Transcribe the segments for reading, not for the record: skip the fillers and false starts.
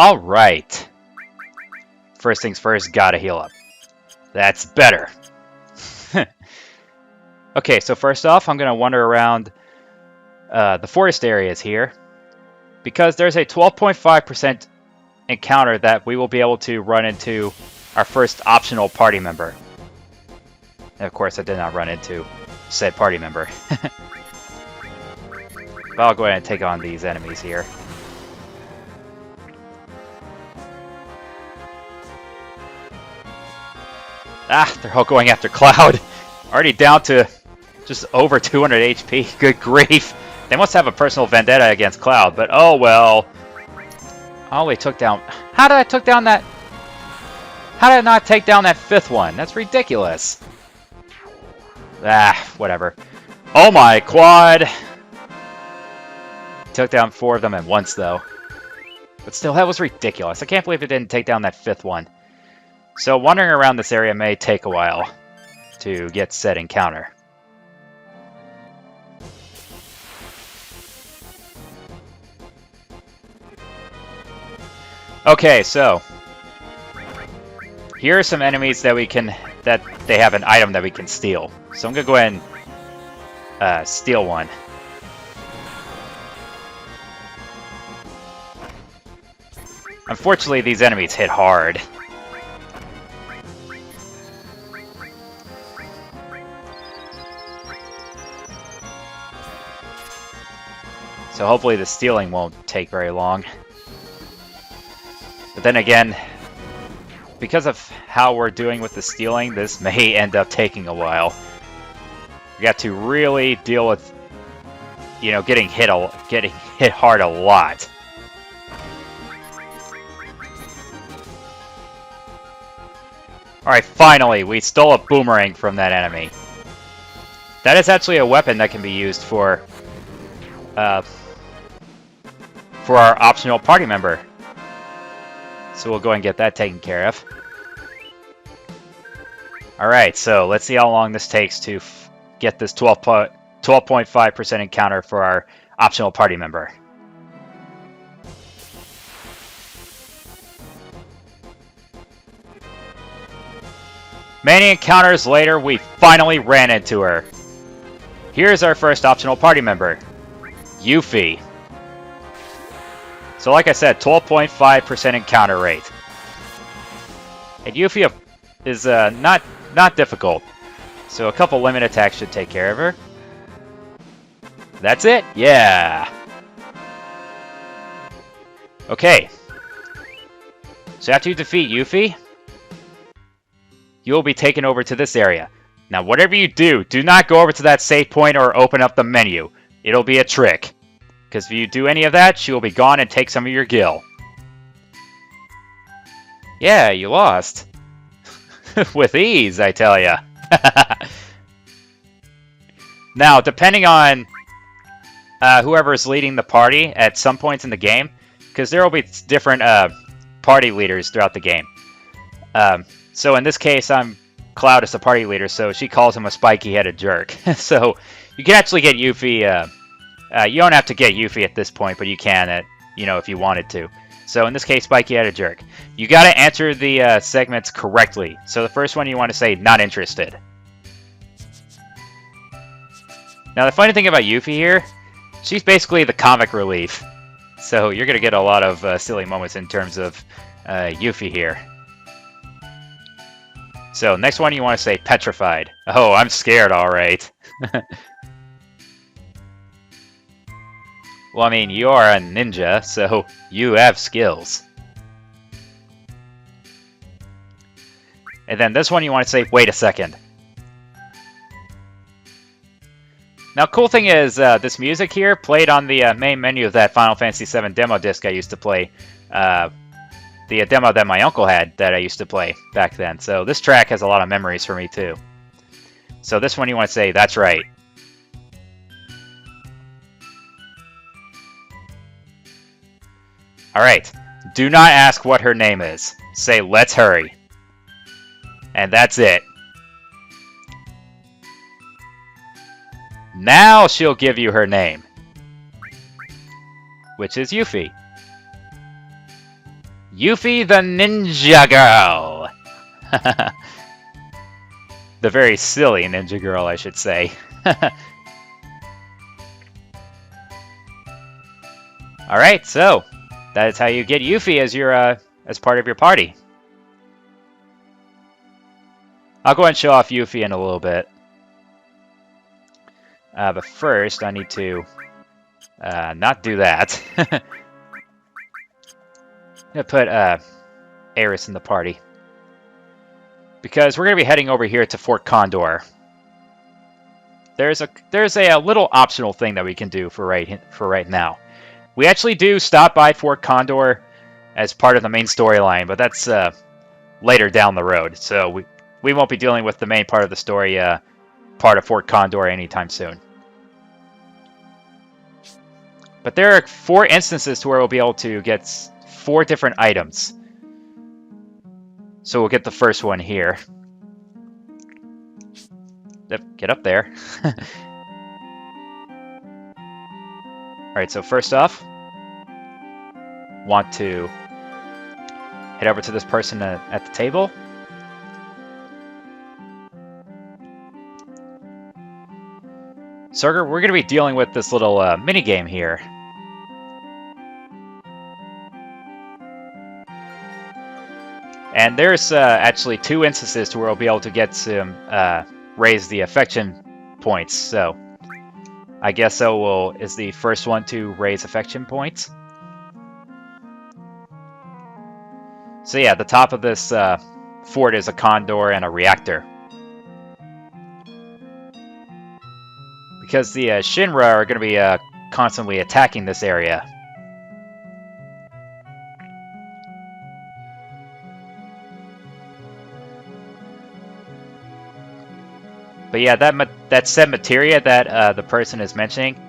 Alright. First things first, gotta heal up. That's better. Okay, so first off, I'm gonna wander around the forest areas here, because there's a 12.5% encounter that we will be able to run into our first optional party member. And of course, I did not run into said party member. But I'll go ahead and take on these enemies here. Ah, they're all going after Cloud. Already down to just over 200 HP. Good grief. They must have a personal vendetta against Cloud, but oh well. Oh, we took down... How did I took down that... How did I not take down that fifth one? That's ridiculous. Ah, whatever. Oh my quad! Took down 4 of them at once, though. But still, that was ridiculous. I can't believe it didn't take down that fifth one. So wandering around this area may take a while to get said encounter. Okay, so here are some enemies that they have an item that we can steal. So I'm gonna go ahead and steal one. Unfortunately, these enemies hit hard. So hopefully the stealing won't take very long. But then again, because of how we're doing with the stealing, this may end up taking a while. We got to really deal with, you know, getting hit hard a lot. Alright, finally, we stole a boomerang from that enemy. That is actually a weapon that can be used for our optional party member. So we'll go and get that taken care of. Alright, so let's see how long this takes to get this 12.5% encounter for our optional party member. Many encounters later, we finally ran into her. Here's our first optional party member, Yuffie. So like I said, 12.5% encounter rate. And Yuffie is not difficult. So a couple limit attacks should take care of her. That's it? Yeah! Okay. So after you defeat Yuffie, you will be taken over to this area. Now whatever you do, do not go over to that save point or open up the menu. It'll be a trick. Because if you do any of that, she will be gone and take some of your gil. Yeah, you lost. With ease, I tell ya. Now, depending on whoever is leading the party at some points in the game, because there will be different party leaders throughout the game. So in this case, Cloud is the party leader, so she calls him a spiky-headed jerk. So you can actually get Yuffie... you don't have to get Yuffie at this point, but you can, if you wanted to. So in this case, spiky-headed jerk. You gotta answer the segments correctly. So the first one you want to say, not interested. Now the funny thing about Yuffie here, she's basically the comic relief. So you're gonna get a lot of silly moments in terms of Yuffie here. So next one you want to say, petrified. Oh, I'm scared, alright. Well, I mean, you are a ninja, so you have skills. And then this one you want to say, wait a second. Now, cool thing is, this music here played on the main menu of that Final Fantasy VII demo disc I used to play. The demo that my uncle had that I used to play back then. So this track has a lot of memories for me, too. So this one you want to say, that's right. Alright, do not ask what her name is. Say, let's hurry. And that's it. Now she'll give you her name. Which is Yuffie. Yuffie the Ninja Girl! The very silly Ninja Girl, I should say. Alright, so that is how you get Yuffie as your as part of your party. I'll go ahead and show off Yuffie in a little bit. But first, I need to not do that. I'm going to put Aeris in the party. Because we're going to be heading over here to Fort Condor. There's a little optional thing that we can do for right now. We actually do stop by Fort Condor as part of the main storyline, but that's later down the road. So we won't be dealing with the main part of the story, part of Fort Condor anytime soon. But there are 4 instances to where we'll be able to get 4 different items. So we'll get the first one here. Get up there. Alright, so first off, want to head over to this person at the table. So we're going to be dealing with this little mini-game here. And there's actually 2 instances to where we'll be able to get some raise the affection points. So I guess is the first one to raise affection points. So yeah, the top of this fort is a condor and a reactor. Because the Shinra are going to be constantly attacking this area. But yeah, that said materia that the person is mentioning,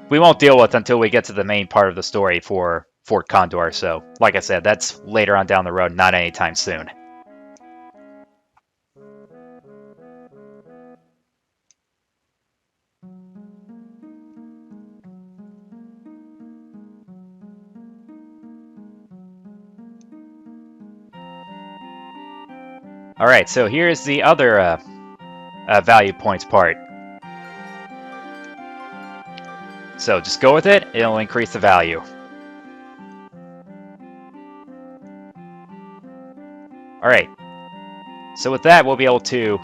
we won't deal with until we get to the main part of the story for Fort Condor. So, like I said, that's later on down the road, not anytime soon. Alright, so here's the other value points part. So just go with it, it'll increase the value. Alright, so with that we'll be able to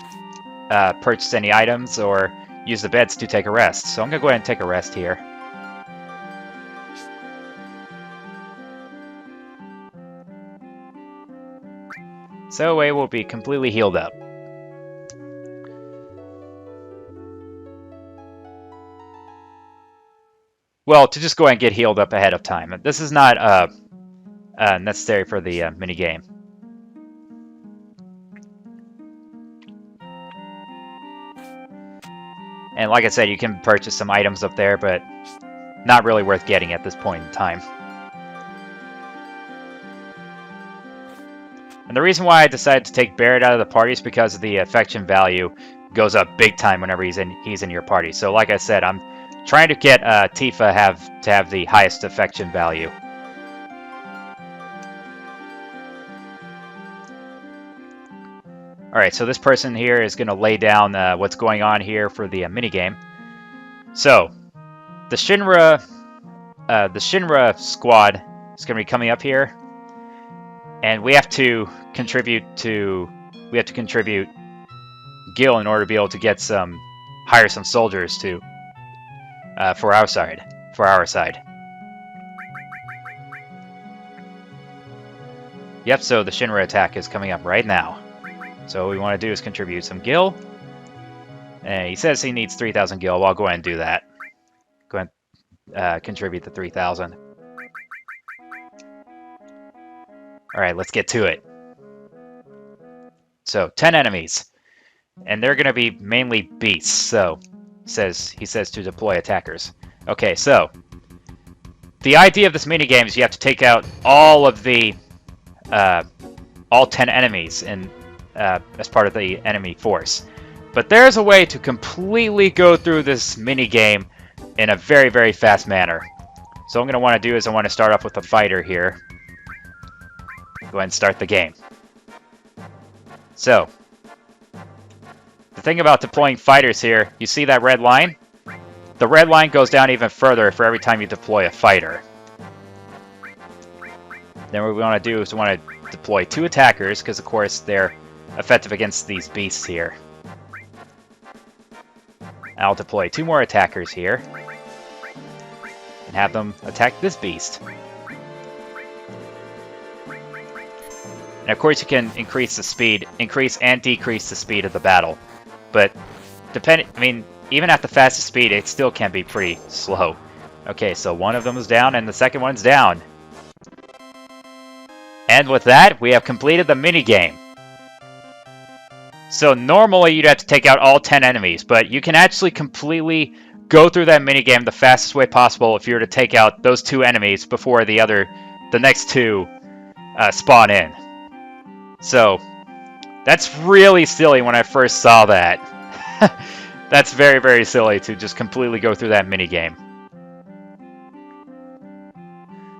purchase any items or use the beds to take a rest. So I'm going to go ahead and take a rest here. So we will be completely healed up. Well, to just go ahead and get healed up ahead of time. This is not necessary for the minigame. And like I said, you can purchase some items up there, but not really worth getting at this point in time. And the reason why I decided to take Barrett out of the party is because the affection value goes up big time whenever he's in your party. So like I said, I'm trying to get Tifa to have the highest affection value. Alright, so this person here is going to lay down what's going on here for the minigame. So, the Shinra squad is going to be coming up here. And we have to contribute Gil in order to be able to get hire some soldiers to for our side. Yep, so the Shinra attack is coming up right now. So what we want to do is contribute some Gil. And he says he needs 3,000 Gil. Well, I'll go ahead and do that. Go ahead and contribute the 3,000. Alright, let's get to it. So, 10 enemies. And they're going to be mainly beasts, so he says to deploy attackers. Okay, so the idea of this minigame is you have to take out all of the all 10 enemies as part of the enemy force. But there's a way to completely go through this minigame in a very, very fast manner. So what I'm going to want to do is I want to start off with a fighter here. Go ahead and start the game. So, the thing about deploying fighters here, you see that red line? The red line goes down even further for every time you deploy a fighter. Then what we want to do is we want to deploy 2 attackers, because of course they're effective against these beasts here. I'll deploy 2 more attackers here, and have them attack this beast. And of course you can increase the speed, increase and decrease the speed of the battle. But even at the fastest speed, it still can be pretty slow. Okay, so one of them is down and the second one's down. And with that, we have completed the minigame. So normally you'd have to take out all 10 enemies, but you can actually completely go through that minigame the fastest way possible if you were to take out those 2 enemies before the next 2 spawn in. So, that's really silly when I first saw that. That's very, very silly to just completely go through that minigame.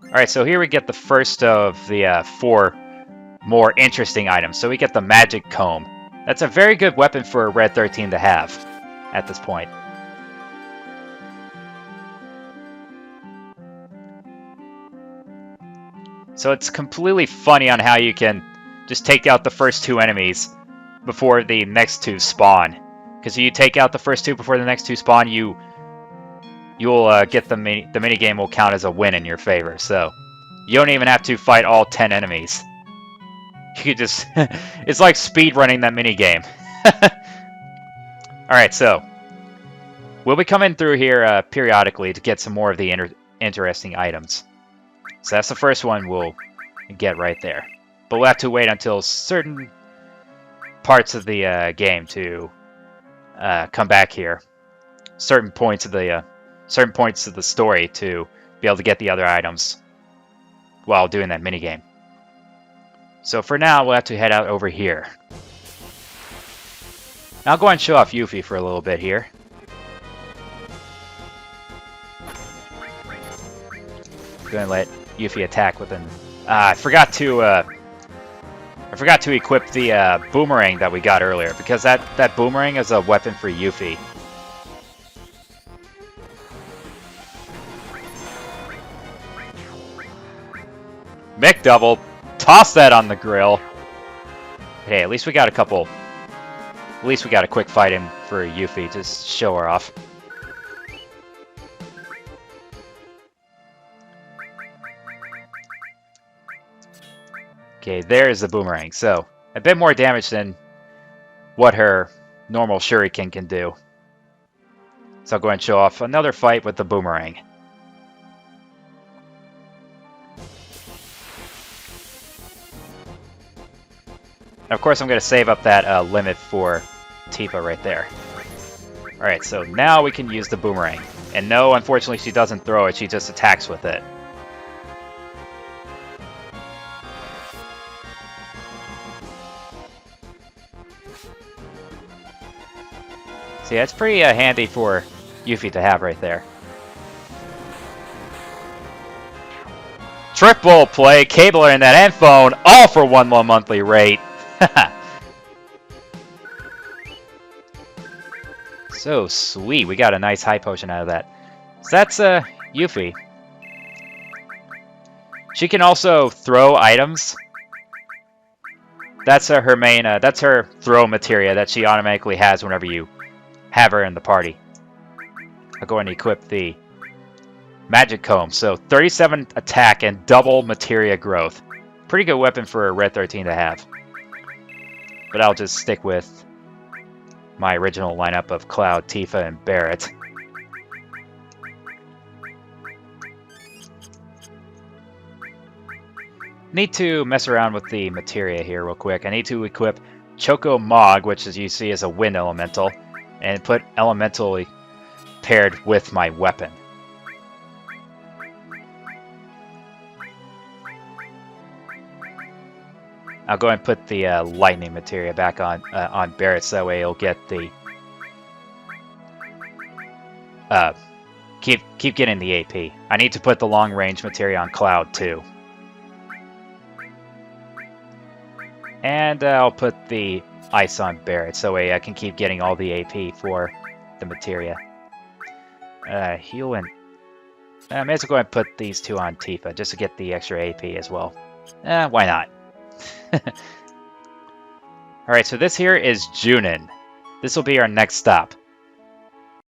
Alright, so here we get the first of the 4 more interesting items. So we get the magic comb. That's a very good weapon for a Red 13 to have at this point. So it's completely funny on how you can just take out the first 2 enemies before the next 2 spawn. Because if you take out the first 2 before the next 2 spawn, you'll get the minigame will count as a win in your favor. So you don't even have to fight all 10 enemies. You could just it's like speed running that minigame. Alright, so we'll be coming through here periodically to get some more of the interesting items. So that's the first one we'll get right there. But we'll have to wait until certain parts of the game to come back here. Certain points of the story to be able to get the other items while doing that minigame. So for now, we'll have to head out over here. I'll go and show off Yuffie for a little bit here. Go and let Yuffie attack with an... I forgot to equip the boomerang that we got earlier, because that boomerang is a weapon for Yuffie. Mick double. Toss that on the grill. Hey, at least we got a couple... At least we got a quick fight in for Yuffie. Just show her off. Okay, there's the boomerang. So, a bit more damage than what her normal shuriken can do. So I'll go ahead and show off another fight with the boomerang. And of course, I'm going to save up that limit for Tifa right there. Alright, so now we can use the boomerang. And no, unfortunately, she doesn't throw it. She just attacks with it. See, that's pretty handy for Yuffie to have right there. Triple play, cable internet, and phone, all for one low monthly rate. So sweet, we got a nice high potion out of that. So that's Yuffie. She can also throw items. That's her main. That's her throw materia that she automatically has whenever you have her in the party. I'll go ahead and equip the magic comb. So 37 attack and double materia growth. Pretty good weapon for a Red 13 to have. But I'll just stick with my original lineup of Cloud, Tifa, and Barret. Need to mess around with the materia here real quick. I need to equip Choco Mog, which as you see is a wind elemental, and put elementally paired with my weapon. I'll go and put the lightning materia back on Barret, so that way he'll get the keep getting the AP. I need to put the long range materia on Cloud too. And I'll put the ice on Barret, so I can keep getting all the AP for the materia. Heal and... I may as well go ahead and put these two on Tifa, just to get the extra AP as well. Why not? Alright, so this here is Junin. This will be our next stop.